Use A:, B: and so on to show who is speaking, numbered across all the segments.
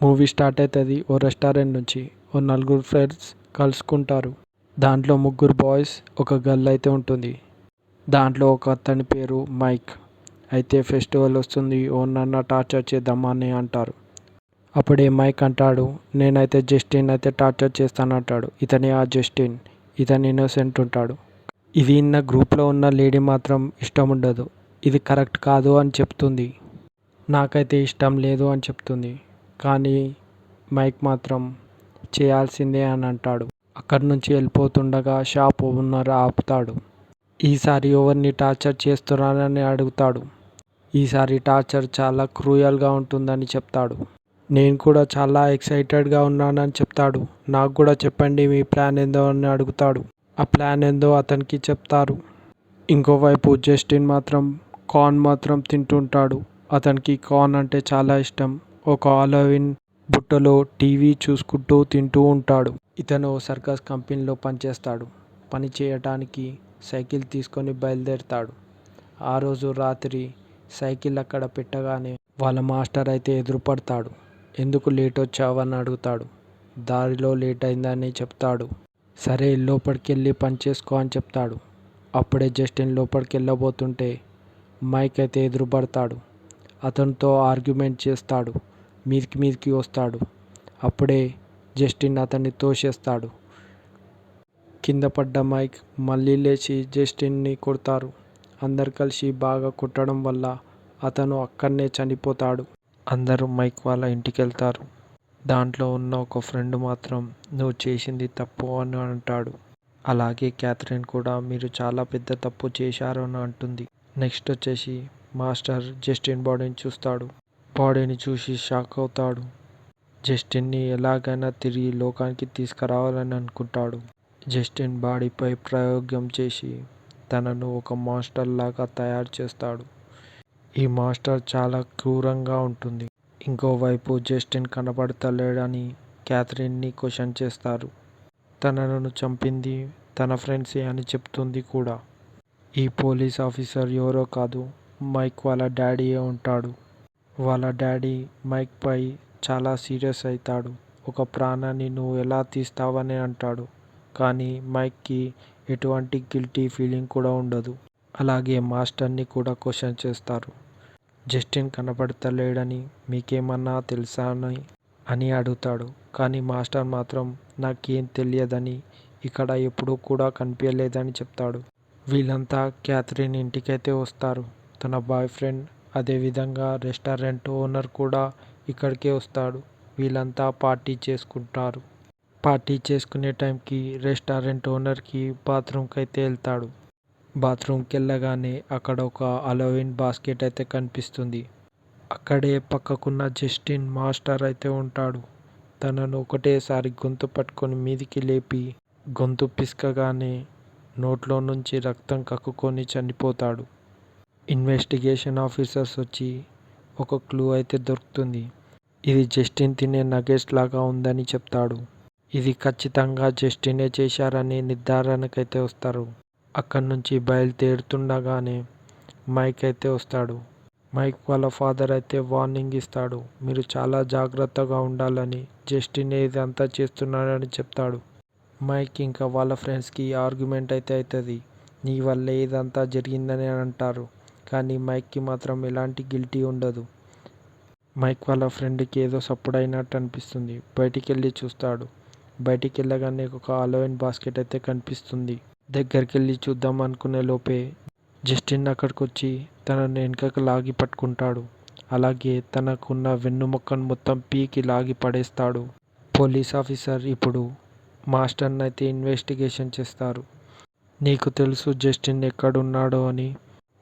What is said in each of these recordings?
A: Movie start అవుతుంది. ఓ restaurant నుంచి ఓ నలుగురు ఫ్రెండ్స్ కలుసుకుంటారు. దాంట్లో ముగ్గురు బాయ్స్ ఒక గర్ల్ అయితే ఉంటుంది. దాంట్లో ఒక అతని పేరు మైక్. అయితే ఫెస్టివల్ వస్తుంది, ఓ నన్ను టార్చర్ చేద్దామని అంటారు. అప్పుడే మైక్ అంటాడు, నేనైతే జస్టిన్ అయితే టార్చర్ చేస్తానంటాడు. ఇతనే ఆ జస్టిన్. ఇతను ఇన్నోసెంట్ ఉంటాడు. ఇది ఇన్న గ్రూప్లో ఉన్న లేడీ మాత్రం ఇష్టం ఉండదు. ఇది కరెక్ట్ కాదు అని చెప్తుంది. నాకైతే ఇష్టం లేదు అని చెప్తుంది. కానీ మైక్ మాత్రం చేయాల్సిందే అని అంటాడు. అక్కడి నుంచి వెళ్ళిపోతుండగా షాప్ ఓనర్ ఆపుతాడు. ఈసారి ఎవరిని టార్చర్ చేస్తున్నారని అడుగుతాడు. ఈసారి టార్చర్ చాలా క్రూయల్గా ఉంటుందని చెప్తాడు. నేను కూడా చాలా ఎక్సైటెడ్గా ఉన్నానని చెప్తాడు. నాకు కూడా చెప్పండి మీ ప్లాన్ ఏందో అని అడుగుతాడు. ఆ ప్లాన్ ఏందో అతనికి చెప్తారు. ఇంకోవైపు జస్టిన్ మాత్రం కార్న్ మాత్రం తింటుంటాడు. అతనికి కార్న్ అంటే చాలా ఇష్టం. ఒక హాలోవిన్ బుట్టలో టీవీ చూసుకుంటూ తింటూ ఉంటాడు. ఇతను సర్కస్ కంపెనీలో పనిచేస్తాడు. పని చేయటానికి సైకిల్ తీసుకొని బయలుదేరుతాడు. ఆ రోజు రాత్రి సైకిల్ అక్కడ పెట్టగానే వాళ్ళ మాస్టర్ అయితే ఎదురుపడతాడు. ఎందుకు లేట్ వచ్చావని అడుగుతాడు. దారిలో లేట్ అయిందని చెప్తాడు. సరే లోపలికి వెళ్ళి పని చేసుకో అని చెప్తాడు. అప్పుడే జస్టిన్ లోపలికి వెళ్ళబోతుంటే మైక్ అయితే ఎదురుపడతాడు. అతనితో ఆర్గ్యుమెంట్ చేస్తాడు. మీదికి వస్తాడు. అప్పుడే జస్టిన్ అతన్ని తోసేస్తాడు. కింద పడ్డ మైక్ మళ్ళీ లేచి జస్టిన్ని కొడతారు. అందరు కలిసి బాగా కొట్టడం వల్ల అతను అక్కడనే చనిపోతాడు. అందరూ మైక్ వాళ్ళ ఇంటికి వెళ్తారు. దాంట్లో ఉన్న ఒక ఫ్రెండ్ మాత్రం నువ్వు చేసింది తప్పు అని అంటాడు. అలాగే క్యాథరిన్ కూడా మీరు చాలా పెద్ద తప్పు చేశారు అని అంటుంది. నెక్స్ట్ వచ్చేసి మాస్టర్ జస్టిన్ బాడీని చూస్తాడు. బాడీని చూసి షాక్ అవుతాడు. జస్టిన్ని ఎలాగైనా తిరిగి లోకానికి తీసుకురావాలని అనుకుంటాడు. జస్టిన్ బాడీపై ప్రయోగం చేసి తనను ఒక మాస్టర్ లాగా తయారు చేస్తాడు. ఈ మాస్టర్ చాలా క్రూరంగా ఉంటుంది. ఇంకోవైపు జస్టిన్ కనబడతలేడని క్యాథరిన్ని క్వశ్చన్ చేస్తారు. తనను చంపింది తన ఫ్రెండ్సే అని చెప్తుంది కూడా. ఈ పోలీస్ ఆఫీసర్ ఎవరో కాదు, మైక్ వాళ్ళ డాడీయే ఉంటాడు. వాళ్ళ డాడీ మైక్ పై చాలా సీరియస్ అవుతాడు. ఒక ప్రాణాన్ని నువ్వు ఎలా తీస్తావని అంటాడు. కానీ మైక్కి ఎటువంటి గిల్టీ ఫీలింగ్ కూడా ఉండదు. అలాగే మాస్టర్ని కూడా క్వశ్చన్ చేస్తారు. జస్టిన్ కనబడతలేడని మీకేమన్నా తెలుసా అని అడుగుతాడు. కానీ మాస్టర్ మాత్రం నాకేం తెలియదని, ఇక్కడ ఎప్పుడూ కూడా కనిపించలేదని చెప్తాడు. వీళ్ళంతా క్యాథరిన్ ఇంటికైతే వస్తారు. తన బాయ్ ఫ్రెండ్, అదేవిధంగా రెస్టారెంట్ ఓనర్ కూడా ఇక్కడికే వస్తాడు. వీళ్ళంతా పార్టీ చేసుకుంటారు. పార్టీ చేసుకునే టైంకి రెస్టారెంట్ ఓనర్కి బాత్రూమ్కి అయితే వెళ్తాడు. బాత్రూమ్కి వెళ్ళగానే అక్కడ ఒక హాలోవిన్ బాస్కెట్ అయితే కనిపిస్తుంది. అక్కడే పక్కకున్న జస్టిన్ మాస్టర్ అయితే ఉంటాడు. తనను ఒకటేసారి గొంతు పట్టుకొని మీదికి లేపి గొంతు పిసకగానే నోట్లో నుంచి రక్తం కక్కుకొని చనిపోతాడు. ఇన్వెస్టిగేషన్ ఆఫీసర్స్ వచ్చి ఒక క్లూ అయితే దొరుకుతుంది. ఇది జస్టిన్ తినే నగెట్స్ లాగా ఉందని చెప్తాడు. ఇది ఖచ్చితంగా జస్టినే చేశారని నిర్ధారణకైతే వస్తారు. అక్కడి నుంచి బయలుదేరుతుండగానే మైక్ అయితే వస్తాడు. మైక్ వాళ్ళ ఫాదర్ అయితే వార్నింగ్ ఇస్తాడు. మీరు చాలా జాగ్రత్తగా ఉండాలని, జస్టిన్ ఇదంతా చేస్తున్నాడని చెప్తాడు. మైక్ ఇంకా వాళ్ళ ఫ్రెండ్స్కి ఆర్గ్యుమెంట్ అయితే అవుతుంది. నీ వల్లే ఇదంతా జరిగిందని అంటారు. కానీ మైక్కి మాత్రం ఎలాంటి గిల్టీ ఉండదు. మైక్ వాళ్ళ ఫ్రెండ్కి ఏదో సప్పుడైనట్టు అనిపిస్తుంది. బయటికి వెళ్ళి చూస్తాడు. బయటికి వెళ్ళగానే ఒక హాలోవిన్ బాస్కెట్ అయితే కనిపిస్తుంది. దగ్గరికి వెళ్ళి చూద్దాం అనుకునే లోపే జస్టిన్ అక్కడికి వచ్చి తనను వెనుకకు లాగి పట్టుకుంటాడు. అలాగే తనకున్న వెన్నుముక్కను మొత్తం పీకి లాగి పడేస్తాడు. పోలీస్ ఆఫీసర్ ఇప్పుడు మాస్టర్ని అయితే ఇన్వెస్టిగేషన్ చేస్తారు. నీకు తెలుసు జస్టిన్ ఎక్కడున్నాడో అని.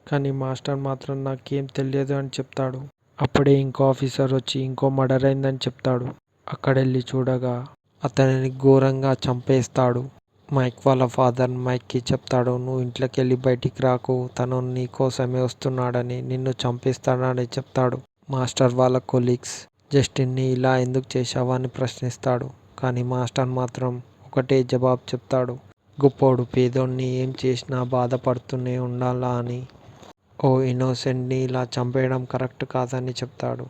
A: కానీ మాస్టర్ మాత్రం నాకేం తెలియదు అని చెప్తాడు. అప్పుడే ఇంకో ఆఫీసర్ వచ్చి ఇంకో మర్డర్ అయిందని చెప్తాడు. అక్కడెళ్ళి చూడగా అతనిని ఘోరంగా చంపేస్తాడు. మైక్ వాళ్ళ ఫాదర్ మైక్కి చెప్తాడు, నువ్వు ఇంట్లోకి వెళ్ళి బయటికి రాకు, తను నీ కోసమే వస్తున్నాడని, నిన్ను చంపేస్తాడని చెప్తాడు. మాస్టర్ వాళ్ళ కొలీగ్స్ జస్టిన్ని ఇలా ఎందుకు చేశావని ప్రశ్నిస్తాడు. కానీ మాస్టర్ మాత్రం ఒకటే జవాబు చెప్తాడు, గొప్పోడు పేదోడిని ఏం చేసినా బాధపడుతూనే ఉండాలా అని, ఓ ఇన్నోసెంట్ని ఇలా చంపేయడం కరెక్ట్ కాదని చెప్తాడు.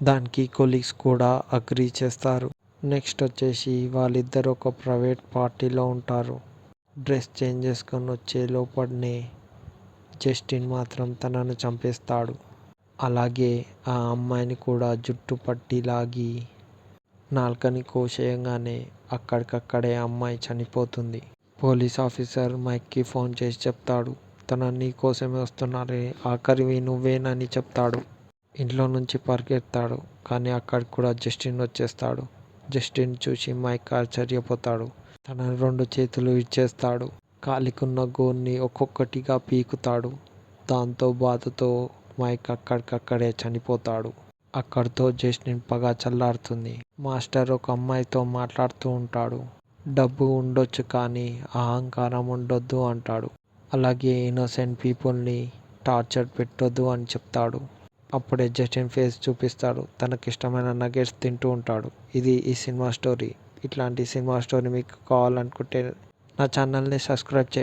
A: దానికి కొలీగ్స్ కూడా అగ్రీ చేస్తారు. నెక్స్ట్ వచ్చేసి వాళ్ళిద్దరు ఒక ప్రైవేట్ పార్టీలో ఉంటారు. డ్రెస్ చేంజ్ చేసుకొని వచ్చే లోపలనే జస్టిన్ మాత్రం తనను చంపేస్తాడు. అలాగే ఆ అమ్మాయిని కూడా జుట్టు పట్టి లాగి నాలుకని కోసేయంగానే అక్కడికక్కడే అమ్మాయి చనిపోతుంది. పోలీస్ ఆఫీసర్ మైక్కి ఫోన్ చేసి చెప్తాడు, తన నీ కోసమే వస్తున్నారే, ఆఖరివి నువ్వేనని చెప్తాడు. ఇంట్లో నుంచి పరిగెత్తాడు. కానీ అక్కడికి కూడా జస్టిన్ వచ్చేస్తాడు. జస్టిన్ చూసి మైక్ ఆశ్చర్యపోతాడు. తన 2 చేతులు ఇచ్చేస్తాడు. కాలికున్న గోన్ని ఒక్కొక్కటిగా పీకుతాడు. దాంతో బాధతో మైక్ అక్కడికక్కడే చనిపోతాడు. అక్కడితో జస్టిన్ పగ చల్లారుతుంది. మాస్టర్ ఒక అమ్మాయితో మాట్లాడుతూ ఉంటాడు. డబ్బు ఉండొచ్చు కానీ అహంకారం ఉండొద్దు అంటాడు. అలాగే ఇన్నోసెంట్ పీపుల్ని టార్చర్ పెట్టొద్దు అని చెప్తాడు. అప్పుడే జస్టిన్ ఫేస్ చూపిస్తాడు. తనకిష్టమైన నగెట్స్ తింటూ ఉంటాడు. ఇది ఈ సినిమా స్టోరీ. ఇట్లాంటి సినిమా స్టోరీ మీకు కావాలనుకుంటే నా ఛానల్ని సబ్స్క్రైబ్ చేయండి.